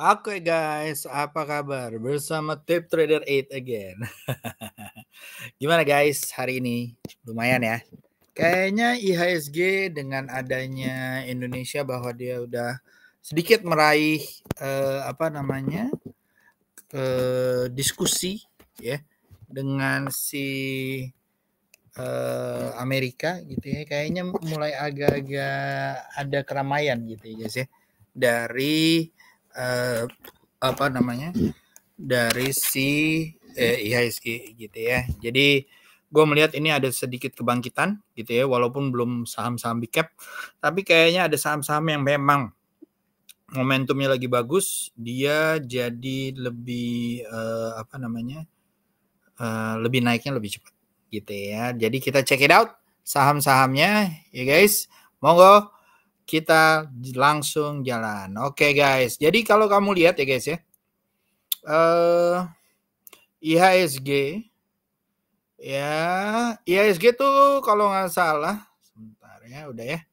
Oke guys, apa kabar? Bersama Tip Trader 8 again. Gimana guys hari ini? Lumayan ya. Kayaknya IHSG dengan adanya Indonesia bahwa dia udah sedikit meraih diskusi ya dengan si Amerika gitu ya. Kayaknya mulai agak-agak ada keramaian gitu ya guys ya. Dari eh, apa namanya? Dari si IHSG gitu ya. Jadi gue melihat ini ada sedikit kebangkitan gitu ya, walaupun belum saham-saham big cap, tapi kayaknya ada saham-saham yang memang momentumnya lagi bagus, dia jadi lebih lebih naiknya lebih cepat gitu ya. Jadi kita check it out saham-sahamnya ya guys. Monggo kita langsung jalan. Oke guys. Jadi kalau kamu lihat ya guys ya, IHSG ya, IHSG tuh kalau nggak salah, sebentar ya, udah ya.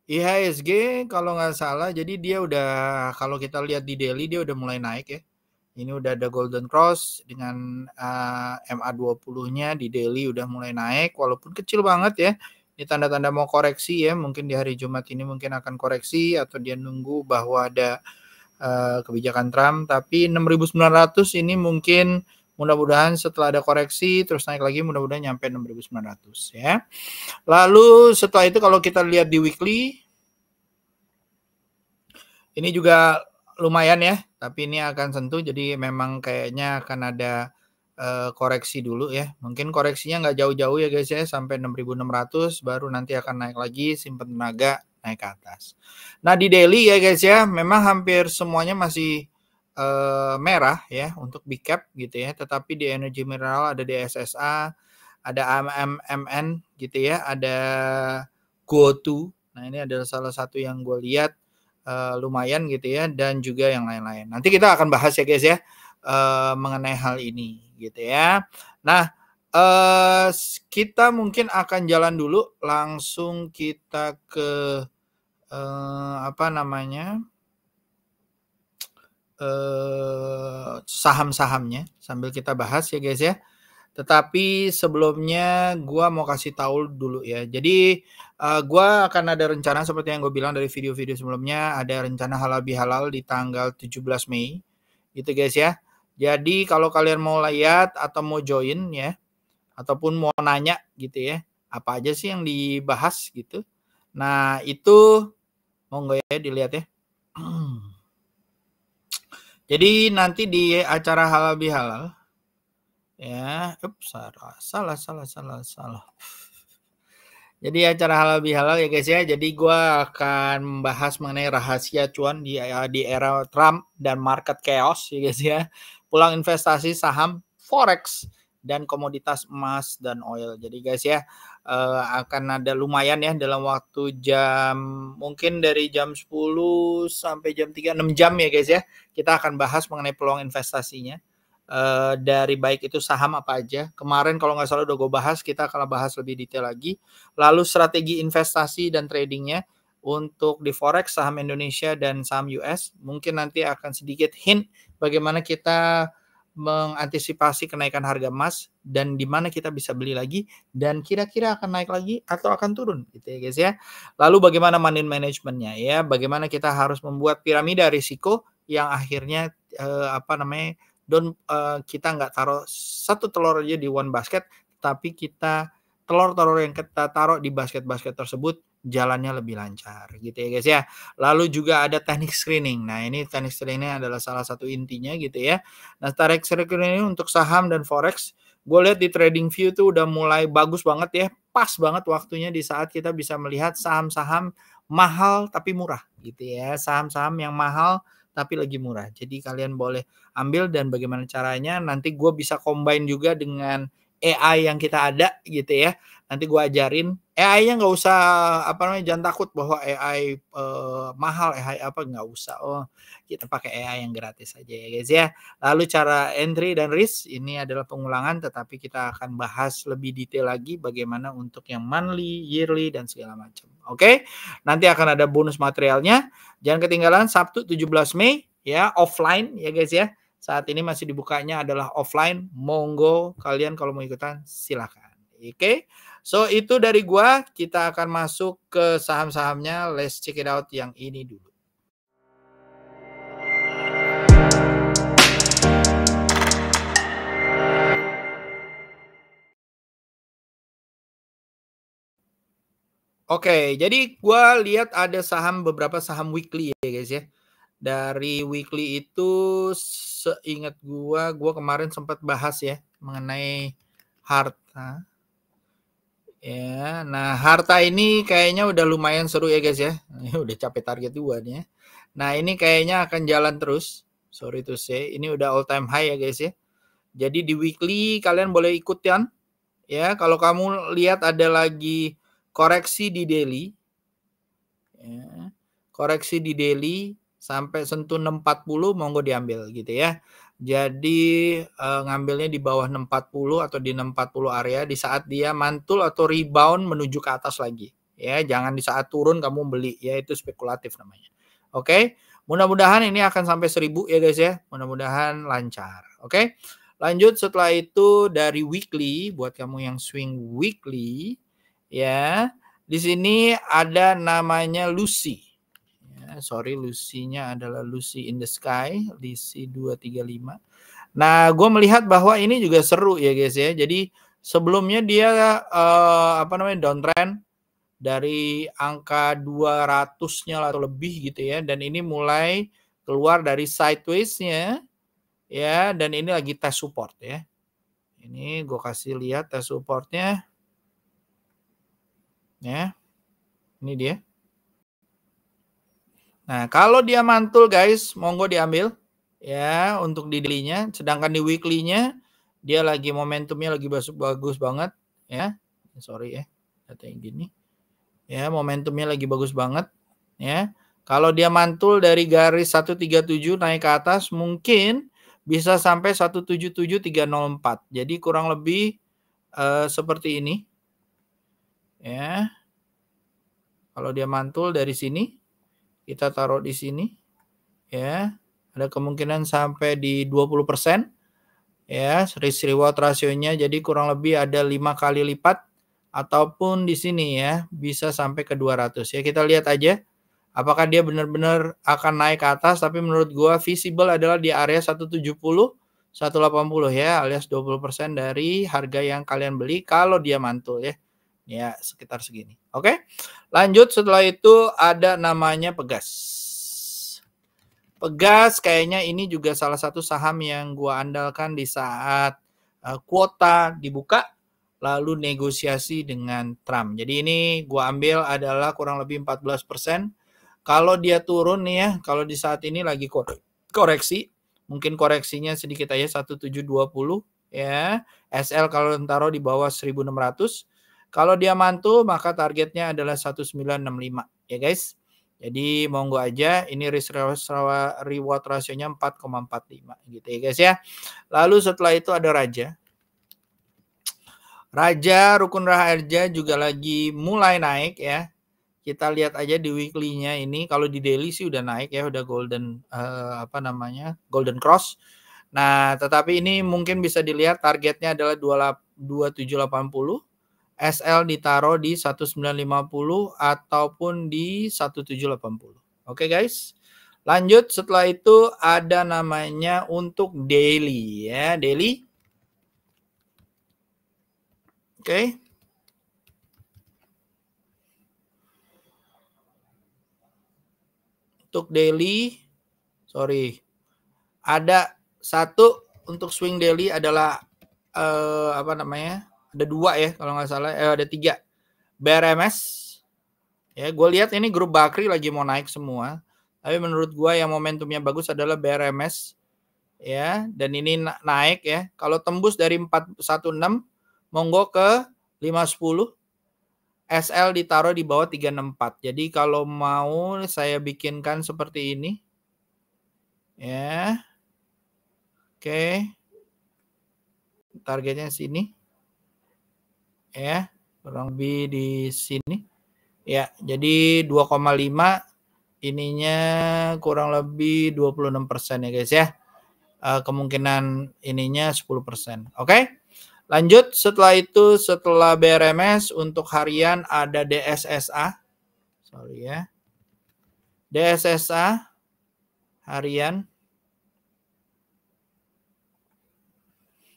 IHSG kalau nggak salah, jadi dia udah, kalau kita lihat di daily dia udah mulai naik ya. Ini udah ada golden cross dengan MA20-nya di daily udah mulai naik, walaupun kecil banget ya. Ini tanda-tanda mau koreksi ya, mungkin di hari Jumat ini mungkin akan koreksi atau dia nunggu bahwa ada kebijakan Trump. Tapi 6.900 ini mungkin mudah-mudahan setelah ada koreksi terus naik lagi, mudah-mudahan nyampe 6.900 ya. Lalu setelah itu kalau kita lihat di weekly, ini juga lumayan ya, tapi ini akan sentuh, jadi memang kayaknya akan ada koreksi dulu ya. Mungkin koreksinya nggak jauh-jauh ya guys ya, sampai 6.600 baru nanti akan naik lagi, simpen tenaga, naik ke atas. Nah di daily ya guys ya, memang hampir semuanya masih merah ya untuk big cap gitu ya, tetapi di energy mineral ada di SSA, ada AMMN gitu ya, ada GoTo. Nah ini adalah salah satu yang gue lihat lumayan gitu ya, dan juga yang lain-lain. Nanti kita akan bahas ya guys ya mengenai hal ini gitu ya. Nah kita mungkin akan jalan dulu, langsung kita ke saham-sahamnya sambil kita bahas ya guys ya. Tetapi sebelumnya gua mau kasih tahu dulu ya. Jadi gua akan ada rencana seperti yang gue bilang dari video-video sebelumnya, ada rencana halal bihalal di tanggal 17 Mei gitu guys ya. Jadi kalau kalian mau lihat atau mau join ya, ataupun mau nanya gitu ya, apa aja sih yang dibahas gitu. Nah itu monggo ya dilihat ya. Jadi nanti di acara halal bihalal ya, salah. Jadi acara halal bihalal ya guys ya. Jadi gue akan membahas mengenai rahasia cuan di era Trump dan market chaos ya guys ya. Pulang investasi saham forex dan komoditas emas dan oil. Jadi guys ya akan ada lumayan ya dalam waktu jam, mungkin dari jam 10 sampai jam 3, 6 jam ya guys ya. Kita akan bahas mengenai peluang investasinya. Dari baik itu saham apa aja. Kemarin kalau nggak salah udah gue bahas, kita akan bahas lebih detail lagi. Lalu strategi investasi dan tradingnya untuk di forex, saham Indonesia dan saham US. Mungkin nanti akan sedikit hint bagaimana kita mengantisipasi kenaikan harga emas dan di mana kita bisa beli lagi dan kira-kira akan naik lagi atau akan turun gitu ya guys ya. Lalu bagaimana money managementnya ya, bagaimana kita harus membuat piramida risiko yang akhirnya kita nggak taruh satu telur aja di one basket, tapi kita telur-telur yang kita taruh di basket-basket tersebut jalannya lebih lancar gitu ya guys ya. Lalu juga ada teknik screening. Nah ini teknik screening adalah salah satu intinya gitu ya. Nah teknik screening ini untuk saham dan forex, gue lihat di TradingView tuh udah mulai bagus banget ya, pas banget waktunya di saat kita bisa melihat saham-saham mahal tapi murah gitu ya, saham-saham yang mahal tapi lagi murah. Jadi kalian boleh ambil, dan bagaimana caranya nanti gue bisa combine juga dengan AI yang kita ada gitu ya. Nanti gue ajarin AI-nya, nggak usah jangan takut bahwa AI mahal, AI apa, nggak usah. Oh, kita pakai AI yang gratis aja ya guys ya. Lalu cara entry dan risk ini adalah pengulangan, tetapi kita akan bahas lebih detail lagi bagaimana untuk yang monthly, yearly dan segala macam. Oke? Nanti akan ada bonus materialnya. Jangan ketinggalan Sabtu 17 Mei ya, offline ya guys ya. Saat ini masih dibukanya adalah offline. Monggo kalian kalau mau ikutan silakan. Oke. So itu dari gua, kita akan masuk ke saham-sahamnya. Let's check it out yang ini dulu. Oke, jadi gua lihat ada beberapa saham weekly ya guys ya. Dari weekly itu seingat gua kemarin sempat bahas ya mengenai harta. Ya, nah harta ini kayaknya udah lumayan seru ya guys ya. Udah capek target gua nih ya. Nah ini kayaknya akan jalan terus. Sorry to say, ini udah all time high ya guys ya. Jadi di weekly kalian boleh ikutin ya. Kalau kamu lihat ada lagi koreksi di daily, ya, koreksi di daily sampai sentuh 640 monggo diambil gitu ya. Jadi ngambilnya di bawah 640 atau di 640 area di saat dia mantul atau rebound menuju ke atas lagi. Ya, jangan di saat turun kamu beli ya, itu spekulatif namanya. Oke. Mudah-mudahan ini akan sampai 1000 ya guys ya. Mudah-mudahan lancar. Oke. Lanjut setelah itu dari weekly buat kamu yang swing weekly ya. Di sini ada namanya Lucy. Ya, sorry, Lucy-nya adalah Lucy in the Sky, Lucy 235. Nah, gue melihat bahwa ini juga seru ya guys ya. Jadi sebelumnya dia downtrend dari angka 200-nya atau lebih gitu ya. Dan ini mulai keluar dari sideways-nya ya. Dan ini lagi test support ya. Ini gue kasih lihat test supportnya. Ya, ini dia. Nah, kalau dia mantul guys, monggo diambil ya untuk di daily-nya. Sedangkan di weekly-nya dia lagi momentumnya lagi bagus banget ya. Sorry ya, data yang gini. Ya, momentumnya lagi bagus banget ya. Kalau dia mantul dari garis 137 naik ke atas mungkin bisa sampai 177304. Jadi kurang lebih seperti ini. Ya. Kalau dia mantul dari sini, kita taruh di sini ya. Ada kemungkinan sampai di 20% ya, risk reward rasionya jadi kurang lebih ada 5 kali lipat ataupun di sini ya bisa sampai ke 200 ya. Kita lihat aja apakah dia benar-benar akan naik ke atas, tapi menurut gua visible adalah di area 170 180 ya, alias 20% dari harga yang kalian beli kalau dia mantul ya. Ya, sekitar segini. Oke. Lanjut setelah itu ada namanya Pegas. Pegas kayaknya ini juga salah satu saham yang gua andalkan di saat kuota dibuka lalu negosiasi dengan Trump. Jadi ini gua ambil adalah kurang lebih 14%. Kalau dia turun nih ya, kalau di saat ini lagi koreksi, mungkin koreksinya sedikit aja 1720 ya. SL kalau taruh di bawah 1600. Kalau dia mantul maka targetnya adalah 1965 ya guys. Jadi monggo aja, ini risk reward rasionya 4,45 gitu ya guys ya. Lalu setelah itu ada Raja. Raja Rukun Raharja juga lagi mulai naik ya. Kita lihat aja di weekly-nya ini, kalau di daily sih udah naik ya, udah golden golden cross. Nah, tetapi ini mungkin bisa dilihat targetnya adalah 2780. SL ditaruh di 1950 ataupun di 1780. Oke guys. Lanjut setelah itu ada namanya untuk daily ya, daily. Oke. Untuk daily, sorry. Ada satu untuk swing daily adalah ada 2 ya kalau nggak salah, ada 3. BRMS ya, gue lihat ini grup Bakri lagi mau naik semua, tapi menurut gue yang momentumnya bagus adalah BRMS ya, dan ini naik ya. Kalau tembus dari 416 monggo ke 510. SL ditaruh di bawah 364. Jadi kalau mau saya bikinkan seperti ini ya. Oke. Targetnya sini. Ya, kurang lebih di sini. Ya, jadi 2,5 ininya kurang lebih 26% ya guys ya. Kemungkinan ininya 10%. Oke. Lanjut, setelah itu setelah BRMS untuk harian ada DSSA. Sorry ya. DSSA harian.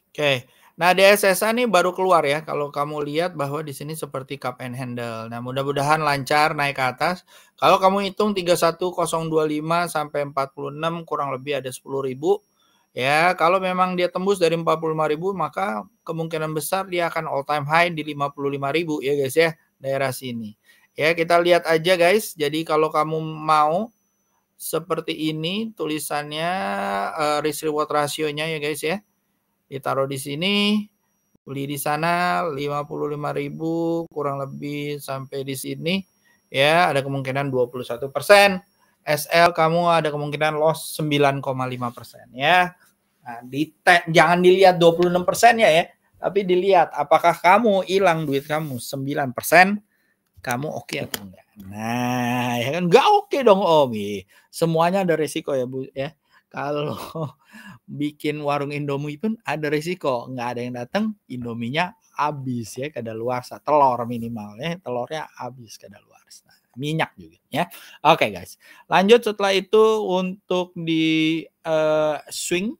Oke. Nah, DSSA nih baru keluar ya. Kalau kamu lihat bahwa di sini seperti cup and handle. Nah, mudah-mudahan lancar naik ke atas. Kalau kamu hitung 31025 sampai 46 kurang lebih ada 10.000. Ya, kalau memang dia tembus dari 45.000 maka kemungkinan besar dia akan all time high di 55.000 ya guys ya, daerah sini. Ya, kita lihat aja guys. Jadi kalau kamu mau seperti ini tulisannya risk reward rasionya ya guys ya. Ditaruh di sini, beli di sana 55.000 kurang lebih sampai di sini ya, ada kemungkinan 21%. SL kamu ada kemungkinan loss 9,5% ya. Nah, jangan dilihat 26% ya, tapi dilihat apakah kamu hilang duit kamu 9%, kamu oke atau enggak. Nah, ya kan enggak oke dong Om. Semuanya ada resiko ya Bu ya. Kalau bikin warung Indomie pun ada resiko, nggak ada yang datang, Indominya habis ya kadaluarsa, telur minimal ya, telurnya habis kadaluarsa. Minyak juga ya. Oke guys. Lanjut setelah itu untuk di swing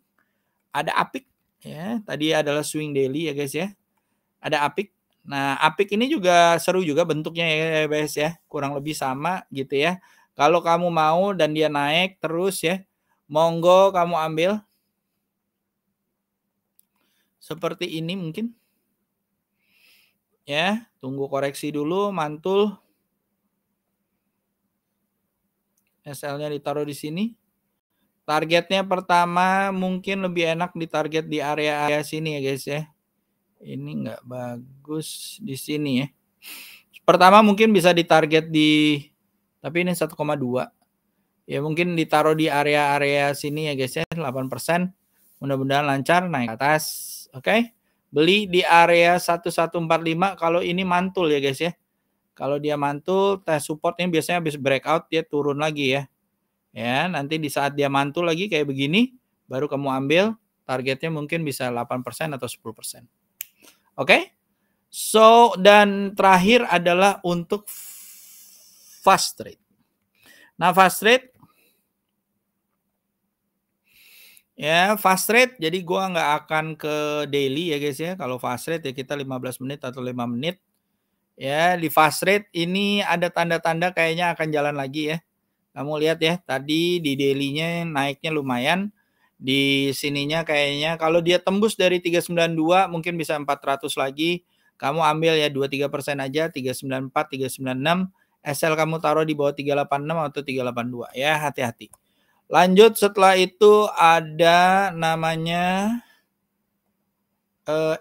ada APIK ya. Tadi adalah swing daily ya guys ya. Ada APIK. Nah, APIK ini juga seru juga bentuknya ya guys ya. Kurang lebih sama gitu ya. Kalau kamu mau dan dia naik terus ya, monggo kamu ambil. Seperti ini mungkin. Ya, tunggu koreksi dulu, mantul. SL-nya ditaruh di sini. Targetnya pertama mungkin lebih enak ditarget di area-area sini ya guys ya. Ini nggak bagus di sini ya. Pertama mungkin bisa ditarget di, tapi ini 1,2. Ya mungkin ditaruh di area-area sini ya guys ya, 8%. Mudah-mudahan lancar naik ke atas. Oke. Beli di area 1145 kalau ini mantul ya guys ya. Kalau dia mantul, tes supportnya biasanya habis breakout dia turun lagi ya. Ya, nanti di saat dia mantul lagi kayak begini, baru kamu ambil, targetnya mungkin bisa 8% atau 10%. Oke? So, dan terakhir adalah untuk fast trade. Nah, fast trade ya, fast trade jadi gua nggak akan ke daily ya guys ya. Kalau fast trade ya kita 15 menit atau 5 menit. Ya, di fast trade ini ada tanda-tanda kayaknya akan jalan lagi ya. Kamu lihat ya, tadi di daily-nya naiknya lumayan. Di sininya kayaknya kalau dia tembus dari 392 mungkin bisa 400 lagi. Kamu ambil ya 2-3% aja, 394, 396. SL kamu taruh di bawah 386 atau 382 ya, hati-hati. Lanjut setelah itu ada namanya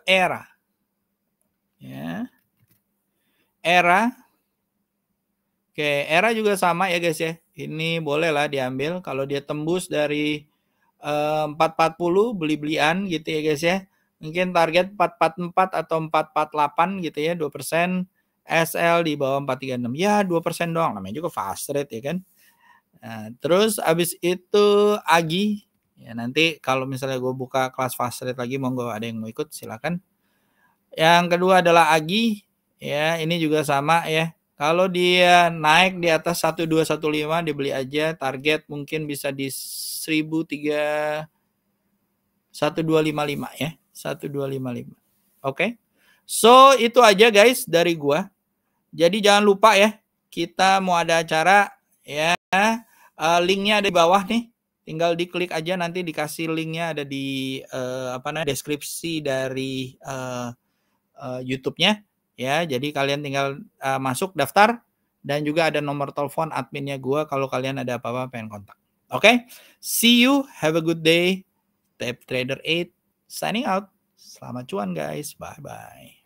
ERA. Ya. ERA. Oke, ERA juga sama ya guys ya. Ini boleh lah diambil kalau dia tembus dari 440 beli-belian gitu ya guys ya. Mungkin target 444 atau 448 gitu ya, 2%. SL di bawah 436. Ya, 2% doang. Namanya juga fast rate ya kan. Nah, terus habis itu AGI. Ya, nanti kalau misalnya gue buka kelas fast rate lagi, monggo ada yang mau ikut silakan. Yang kedua adalah AGI. Ya, ini juga sama ya. Kalau dia naik di atas 1215 dibeli aja, target mungkin bisa di 1255 ya. 1255. Oke. So, itu aja guys dari gua. Jadi jangan lupa ya, kita mau ada acara ya. Linknya ada di bawah nih. Tinggal diklik aja, nanti dikasih linknya ada di deskripsi dari YouTube-nya ya. Jadi kalian tinggal masuk daftar dan juga ada nomor telepon adminnya gua kalau kalian ada apa-apa pengen kontak. Oke. See you, have a good day. Tape Trader 8 signing out. Selamat cuan guys. Bye bye.